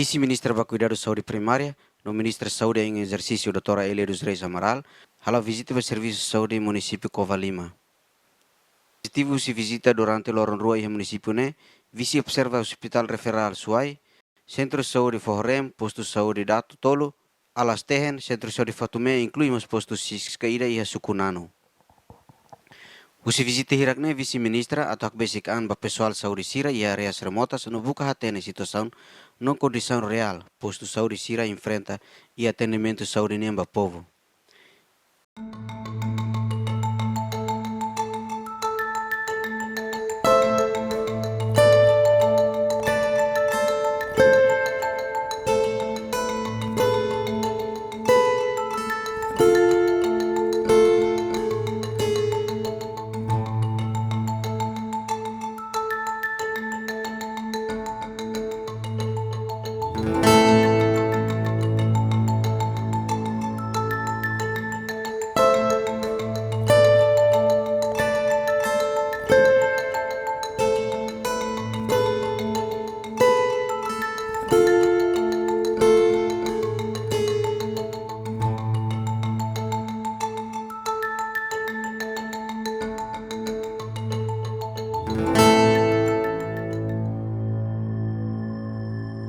Vice-Ministra da Saúde Primária, no Ministro da Saúde em exercício, doutora Élia dos Reis Amaral, ela visita o Serviço de Saúde no município Covalima. Positivo se visita durante o rua e município, né? Vice observa o Hospital Referral Suai, Centro de Saúde Forrem, Posto de Saúde Dato Tolo, Alas Terren, Centro de Saúde Fatumé, incluímos postos Siscaíra e Sucunano. O se visita hirakne vice-ministra atau basican ba pessoal saúde sira e áreas remotas no buka hatene situação não condição real, posto saúde sira enfrenta e atendimento saúde nem ba povo.